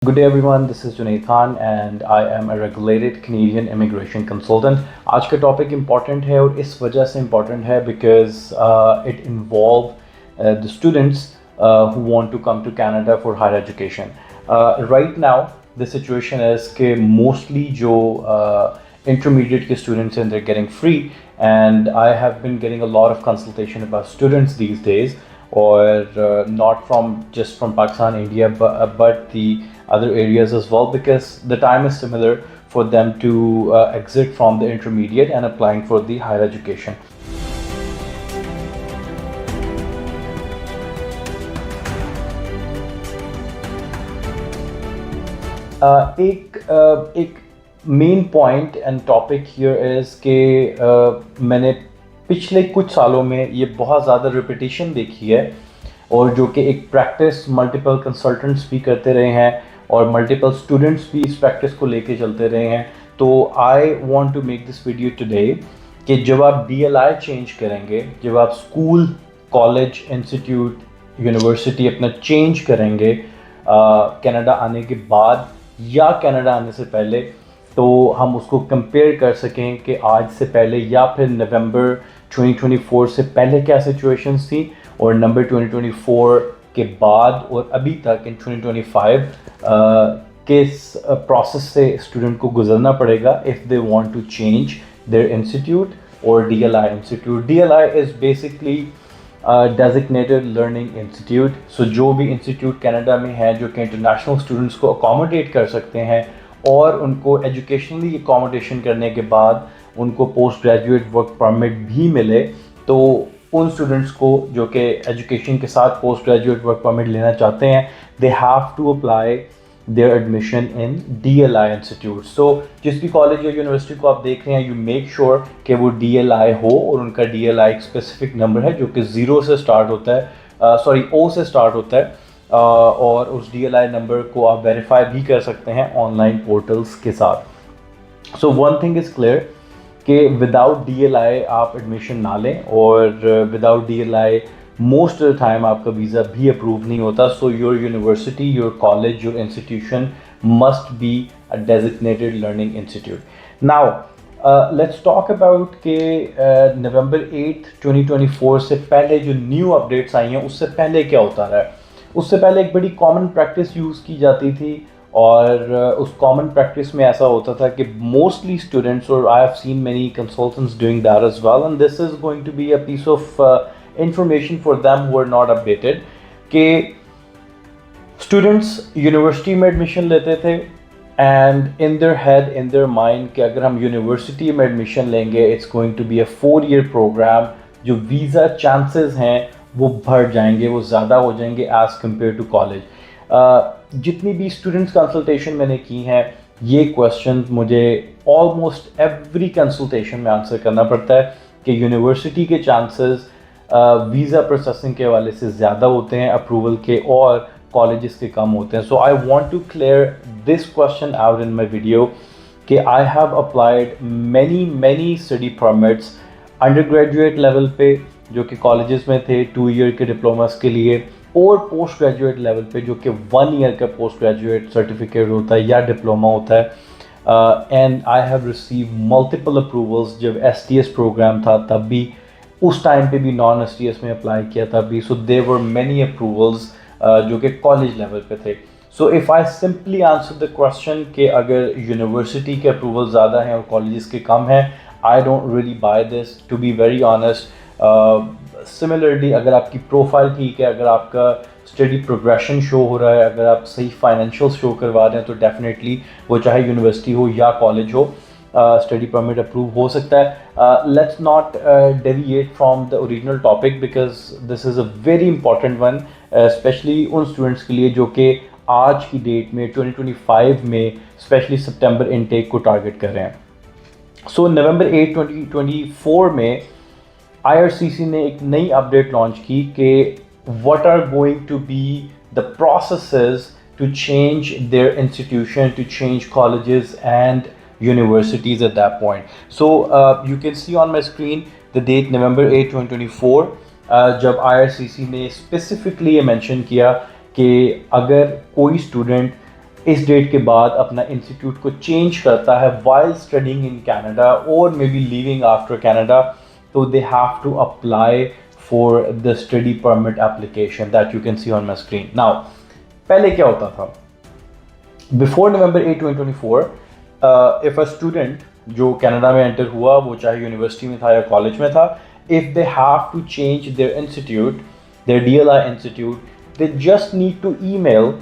Good day everyone, this is Junaid Khan and I am a regulated Canadian immigration consultant. आज का topic important है और इस वजह से इम्पॉर्टेंट है because it involve the students who want to come to Canada for higher education. Right now the situation is कि mostly जो intermediate के students हैं they're getting free and I have been getting a lot of consultation about students these days or not just from Pakistan, India, but the other areas as well, because the time is similar for them to exit from the intermediate and applying for the higher education. एक main point and topic here is कि मैंने पिछले कुछ सालों में ये बहुत ज़्यादा रिपीटिशन देखी है और जो कि एक प्रैक्टिस मल्टीपल कंसल्टेंट्स भी करते रहे हैं और मल्टीपल स्टूडेंट्स भी इस प्रैक्टिस को लेके चलते रहे हैं. तो I want to make this video today कि जब आप DLI चेंज करेंगे, जब आप स्कूल, कॉलेज, इंस्टीट्यूट, यूनिवर्सिटी अपना चेंज करेंगे कनाडा आने के बाद या कनाडा आने से पहले, तो हम उसको कंपेयर कर सकें कि आज से पहले या फिर नवंबर 2024 से पहले क्या सिचुएशंस थी और नवंबर 2024 के बाद और अभी तक इन 2025 किस प्रोसेस से स्टूडेंट को गुजरना पड़ेगा if they want to change their institute और DLI institute. DLI is basically designated learning institute. So जो भी इंस्टीट्यूट कनाडा में है जो कि इंटरनेशनल स्टूडेंट्स को अकोमोडेट कर सकते हैं और उनको एजुकेशनली अकोमोडेशन करने के बाद उनको पोस्ट ग्रेजुएट वर्क परमिट भी मिले, तो उन स्टूडेंट्स को जो कि एजुकेशन के साथ पोस्ट ग्रेजुएट वर्क परमिट लेना चाहते हैं they have to apply their admission in DLI institute. So जिस भी कॉलेज या यूनिवर्सिटी को आप देख रहे हैं, यू मेक श्योर कि वो DLI हो और उनका DLI एक स्पेसिफिक नंबर है जो कि 0 से स्टार्ट होता है, O से स्टार्ट होता है, और उस DLI नंबर को आप वेरीफाई भी कर सकते हैं ऑनलाइन पोर्टल्स के साथ. So one thing is clear कि विदाउट DLI आप एडमिशन ना लें और without DLI most of the time आपका वीज़ा भी अप्रूव नहीं होता. So your university, your college, your institution must be a designated learning institute. Now let's talk about कि नवंबर 8, 2024 से पहले जो न्यू अपडेट्स आई हैं उससे पहले क्या होता रहा है. उससे पहले एक बड़ी कॉमन प्रैक्टिस यूज़ की जाती थी और उस कॉमन प्रैक्टिस में ऐसा होता था कि मोस्टली स्टूडेंट्स, और I have seen many consultants doing that as well, and this is going to be a piece of information for them who are not updated, कि स्टूडेंट्स यूनिवर्सिटी में admission लेते थे and in their head, in their mind कि अगर हम university में admission लेंगे it's going to be a 4-year program, जो वीज़ा चांसेस हैं वो बढ़ जाएंगे, वो ज़्यादा हो जाएंगे एज़ कम्पेयर टू कॉलेज. जितनी भी स्टूडेंट्स कंसल्टेशन मैंने की हैं, ये क्वेश्चन मुझे ऑलमोस्ट एवरी कंसल्टेशन में आंसर करना पड़ता है कि यूनिवर्सिटी के चांसेस वीज़ा प्रोसेसिंग के हवाले से ज़्यादा होते हैं अप्रूवल के और कॉलेजेस के कम होते हैं. So I want to clear this question out in my video कि I have applied many study permits under graduate level पे जो कि कॉलेजेस में थे 2 year के डिप्लोमास के लिए, और पोस्ट ग्रेजुएट लेवल पे जो कि 1 year का पोस्ट ग्रेजुएट सर्टिफिकेट होता है या डिप्लोमा होता है. And I have receive multiple approvals. जब STS प्रोग्राम था तब भी, उस टाइम पे भी नॉन STS में अप्लाई किया तब भी. So there were many approvals जो कि कॉलेज लेवल पे थे. So if I simply answer the question कि अगर यूनिवर्सिटी के अप्रूवल ज़्यादा हैं और कॉलेजेस के कम हैं, I don't really buy this, to be very honest. Similarly अगर आपकी प्रोफाइल ठीक है, अगर आपका स्टडी प्रोग्रेशन शो हो रहा है, अगर आप सही फाइनेंशियल शो करवा रहे हैं, तो डेफिनेटली वो चाहे यूनिवर्सिटी हो या कॉलेज हो, स्टडी परमिट अप्रूव हो सकता है. Let's not deviate from the original topic because this is a very important one, specially उन स्टूडेंट्स के लिए जो कि आज की डेट में 2025 में स्पेशली सितंबर इनटेक को टारगेट कर रहे हैं. सो नवंबर 8, 2024 में IRCC ने एक नई अपडेट लॉन्च की कि what are going to be the processes to change their institution, to change colleges and universities at that point. So you can see on my screen the date November 8, 2024, जब IRCC ने specifically ये mention किया कि अगर कोई student इस date के बाद अपना इंस्टीट्यूट को चेंज करता है while studying in Canada or maybe leaving after Canada, so they have to apply for the study permit application that you can see on my screen. Now, पहले क्या होता था? Before November 8, 2024, if a student जो Canada में enter हुआ, वो चाहे university में था या कॉलेज में था, if they have to change their institute, their DLI institute, they just need to email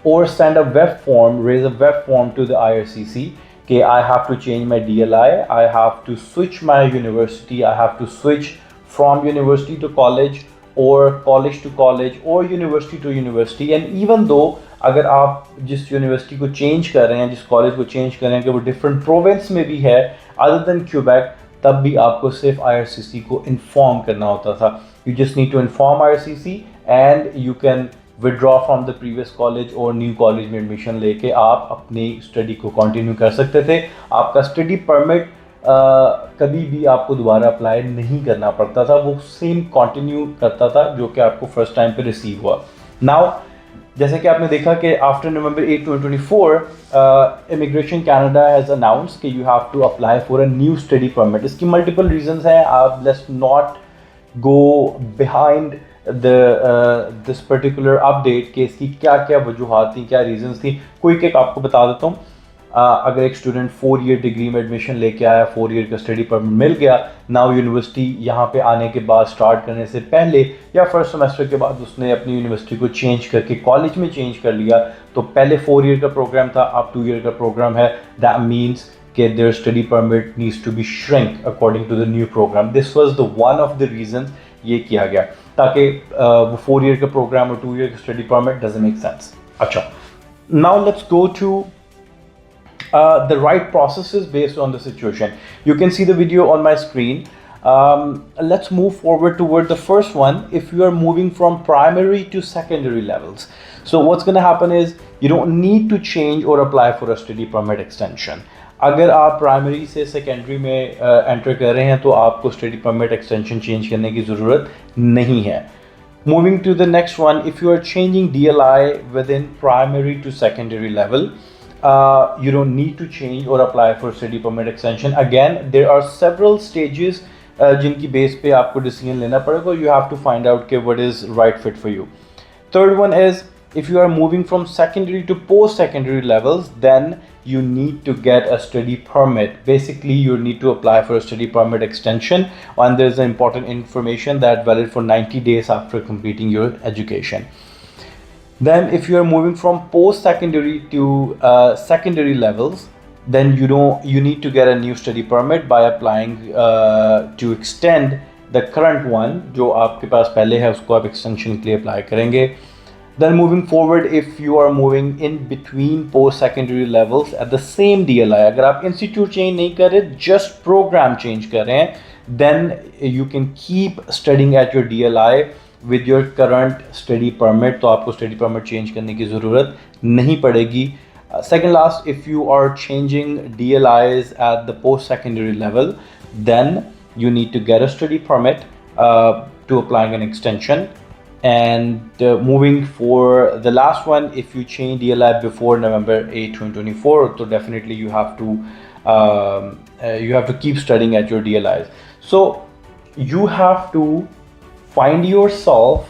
or send a web form, raise a web form to the IRCC. Okay, I have to change my DLI, I have to switch my university, I have to switch from university to college or college to college or university to university. And even though अगर आप जिस university को change कर रहे हैं, जिस college को change कर रहे हैं कि वो डिफरेंट प्रोविंस में भी है अदर देन क्यूबेक, तब भी आपको सिर्फ IRCC को इन्फॉर्म करना होता था. You just need to inform IRCC and you can withdraw from the previous college और न्यू कॉलेज में एडमिशन लेके आप अपनी स्टडी को कंटिन्यू कर सकते थे. आपका स्टडी परमिट कभी भी आपको दोबारा अप्लाई नहीं करना पड़ता था, वो सेम कंटिन्यू करता था जो कि आपको फर्स्ट टाइम पे रिसीव हुआ. नाउ जैसे कि आपने देखा कि after November 8, 2024 immigration Canada has announced कि you have to apply for a new study permit. इसकी मल्टीपल रीजंस हैं. आप let's not go behind this particular update कि इसकी क्या क्या वजूहात थी, क्या रीजंस थी. क्विक एक आपको बता देता हूँ. अगर एक स्टूडेंट 4 ईयर डिग्री में एडमिशन लेके आया, 4 ईयर का स्टडी परमिट मिल गया, नाउ यूनिवर्सिटी यहाँ पे आने के बाद स्टार्ट करने से पहले या फर्स्ट सेमेस्टर के बाद उसने अपनी यूनिवर्सिटी को चेंज करके कॉलेज में चेंज कर लिया, तो पहले 4 ईयर का प्रोग्राम था, अब 2 ईयर का प्रोग्राम है. दैट मीन्स कि their study permit needs to be shrink according to the new program. This was the one of the reasons ये किया गया ताकि वो 4 ईयर का प्रोग्राम और 2 ईयर का study permit doesn't make sense. अच्छा, now let's go to the right processes based on the situation. You can see the video on my screen. Let's move forward toward the first one. If you are moving from primary to secondary levels, so what's going to happen is you don't need to change or apply for a study permit extension. अगर आप primary से secondary में enter कर रहे हैं तो आपको study permit extension change करने की ज़रूरत नहीं है. Moving to the next one, if you are changing DLI within primary to secondary level, you don't need to change or apply for study permit extension. Again, there are several stages जिनकी base पे आपको decision लेना पड़ेगा. You have to find out कि what is right fit for you. Third one is if you are moving from secondary to post-secondary levels, then you need to get a study permit. Basically, you need to apply for a study permit extension, and there is an important information that valid for 90 days after completing your education. Then if you are moving from post-secondary to secondary levels, then you need to get a new study permit by applying to extend the current one जो आपके पास पहले है उसको आप extension के लिए apply करेंगे. Then moving forward, if you are moving in between post-secondary levels at the same DLI, अगर आप institute change नहीं कर रहे, just program change कर रहे हैं, then you can keep studying at your DLI with your current study permit. तो आपको study permit change करने की ज़रूरत नहीं पड़ेगी. Second last, if you are changing DLIs at the post-secondary level, then you need to get a study permit to applying an extension. And moving for the last one, if you change DLI before November 8, 2024, so definitely you have to keep studying at your DLIs. So you have to find yourself,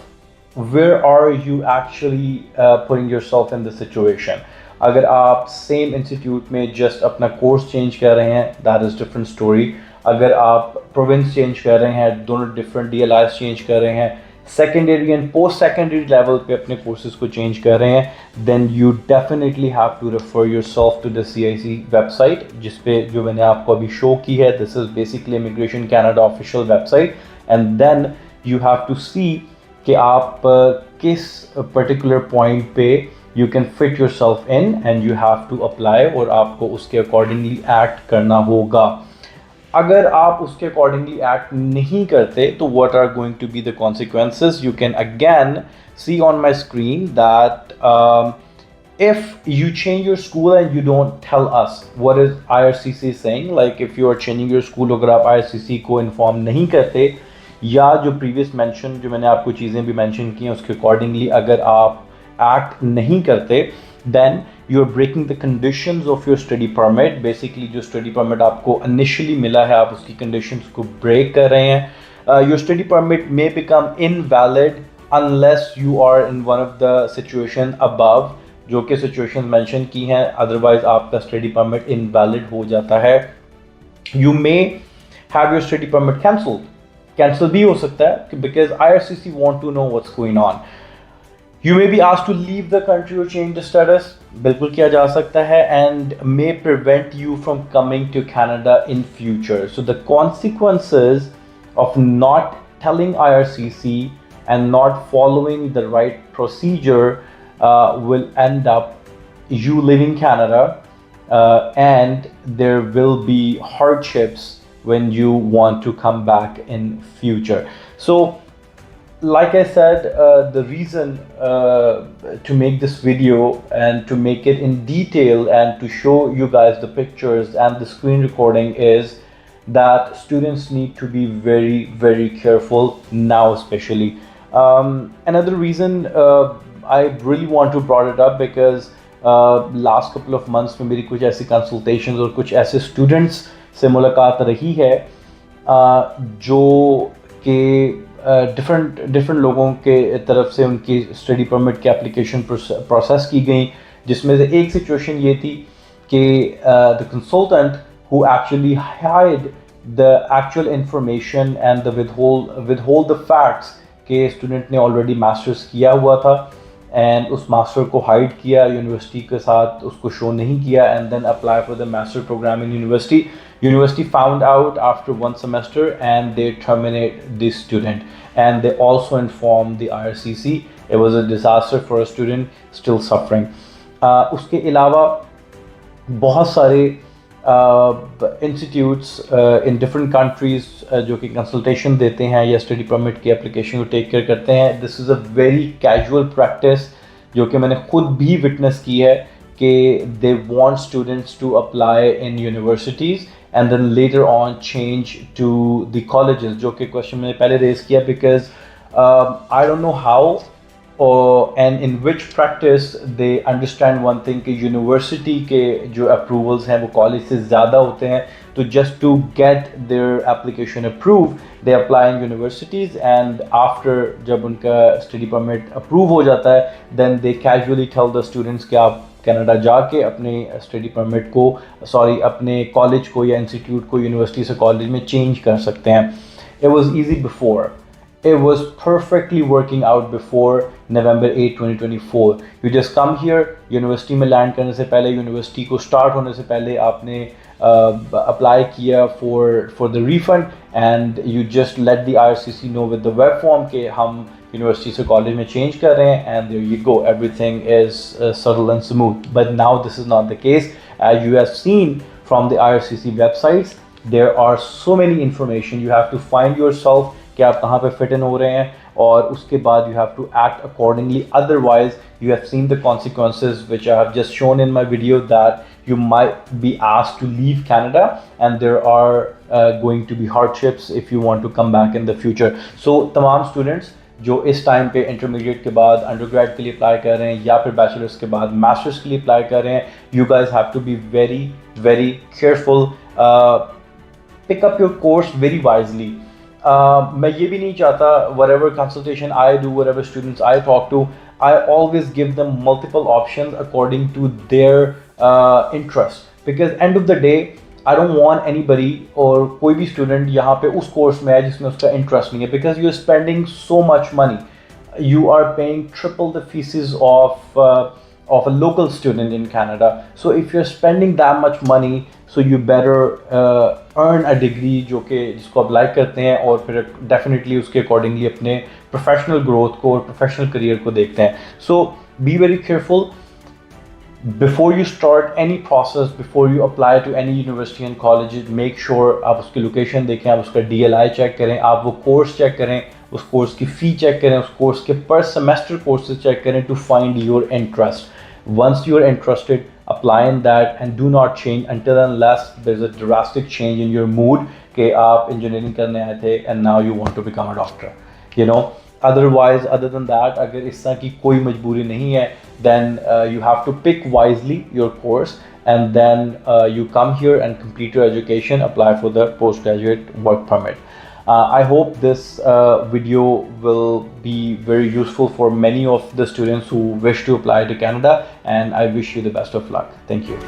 where are you actually putting yourself in the situation. अगर आप same institute में just अपना course change कर रहे हैं, that is different story. अगर आप province change कर रहे हैं, दोनों डिफरेंट DLIs चेंज कर रहे हैं, secondary and post secondary level पे अपने कोर्सेज को चेंज कर रहे हैं, then you definitely have to refer yourself to the CIC website जिस पे जो मैंने आपको अभी शो की है. This is basically immigration Canada official website. And then you have to see कि आप किस particular point पे you can fit yourself in and you have to apply और आपको उसके accordingly act करना होगा. अगर आप उसके accordingly act नहीं करते तो what are going to be the consequences? You can again see on my screen that if you change your school and you don't tell us what is IRCC saying, like if you are changing your school अगर आप IRCC को inform नहीं करते या जो previous mention जो मैंने आपको चीज़ें भी मेंशन की हैं उसके अकॉर्डिंगली अगर आप एक्ट नहीं करते, then you are breaking the conditions of your study permit. Basically जो स्टडी परमिट आपको इनिशियली मिला है आप उसकी कंडीशंस को ब्रेक कर रहे हैं। Your study permit may become invalid unless you are in one of the situation above, जो कि सिचुएशन मेंशन की हैं, अदरवाइज आपका स्टडी परमिट इनवैलिड हो जाता है। You may have your study permit cancel भी हो सकता है because IRCC want to know what's going on. You may be asked to leave the country और चेंज द स्टेटस, बिल्कुल किया जा सकता है, and may prevent you from coming to Canada in future. So the consequences of not telling IRCC and not following the right procedure will end up you leaving Canada, and there will be hardships when you want to come back in future. So like I said, the reason to make this video and to make it in detail and to show you guys the pictures and the screen recording is that students need to be very, very careful now especially. Another reason I really want to brought it up because last couple of months में मेरी कुछ ऐसी consultations और कुछ ऐसे students से मुलाकात रही है जो कि different लोगों के तरफ से उनकी study permit की application process की गई, जिसमें से एक situation ये थी कि the consultant who actually hide the actual information and the withhold the facts कि स्टूडेंट ने ऑलरेडी मास्टर्स किया हुआ था एंड उस मास्टर को हाइड किया यूनिवर्सिटी के साथ, उसको शो नहीं किया and then apply for the master program in university found out after 1 semester and they terminate the student and they also inform the IRCC। It was a disaster for a student still suffering. उसके अलावा बहुत सारे institutes in different countries जो कि consultation देते हैं या study permit की एप्लीकेशन को टेक केयर करते हैं। This is a very casual practice जो कि मैंने खुद भी विटनेस की है कि they want students to apply in universities and then later on change to the colleges, जो कि क्वेश्चन मैंने पहले रेज किया because I don't know how and in which practice they understand one thing कि university के जो approvals हैं वो कॉलेज से ज़्यादा होते हैं, तो just to get their application approved they apply in universities and after जब उनका स्टडी परमिट अप्रूव हो जाता है then they casually tell the students कि आप कनाडा जाके अपने स्टडी परमिट को अपने कॉलेज को या इंस्टीट्यूट को यूनिवर्सिटी से कॉलेज में चेंज कर सकते हैं। It was easy before. It was perfectly working out before November 8, 2024. You just come here, university में लैंड करने से पहले, यूनिवर्सिटी को स्टार्ट होने से पहले आपने अप्लाई किया for the refund and you just let the IRCC know with the web form कि हम यूनिवर्सिटी से कॉलेज में चेंज कर रहे हैं and there you go, everything is subtle and smooth. But now this is not the case. As you have seen from the IRCC websites, there are so many information. You have to find yourself कि आप कहाँ पे fit in हो रहे हैं और उसके बाद you have to act accordingly, otherwise you have seen the consequences which I have just shown in my video that you might be asked to leave Canada and there are going to be hardships if you want to come back in the future. So तमाम students जो इस time पे intermediate के बाद undergrad के लिए apply कर रहे हैं या फिर बैचलर्स के बाद मास्टर्स के लिए अप्लाई कर रहे हैं, you guys have to be very very careful, pick up your course very wisely. मैं ये भी नहीं चाहता whatever consultation I do, whatever students I talk to, I always give them multiple options according to their interest because end of the day I don't want anybody और कोई भी student यहाँ पे उस course में है जिसमें उसका interest नहीं है because you are spending so much money, you are paying triple the fees of a local student in Canada. So if you're spending that much money, so you better earn a degree जो कि जिसको apply करते हैं और फिर definitely उसके accordingly अपने professional growth को और प्रोफेशनल करियर को देखते हैं. So be very careful before you start any process, before you apply to any university and colleges, make sure आप उसकी लोकेशन देखें, आप उसका DLI चेक करें, आप वो कोर्स चेक करें, उस कोर्स की फ़ी चेक करें, उस कोर्स के पर सेमेस्टर कोर्सेज चेक करें to find your interest. Once you are interested, apply in that and do not change until unless there's a drastic change in your mood कि आप इंजीनियरिंग करने आए थे and now you want to become a doctor, you know. Otherwise, other than that, अगर इस तरह की कोई मजबूरी नहीं है then you have to pick wisely your course, and then you come here and complete your education, apply for the postgraduate work permit. I hope this video will be very useful for many of the students who wish to apply to Canada, and I wish you the best of luck. Thank you.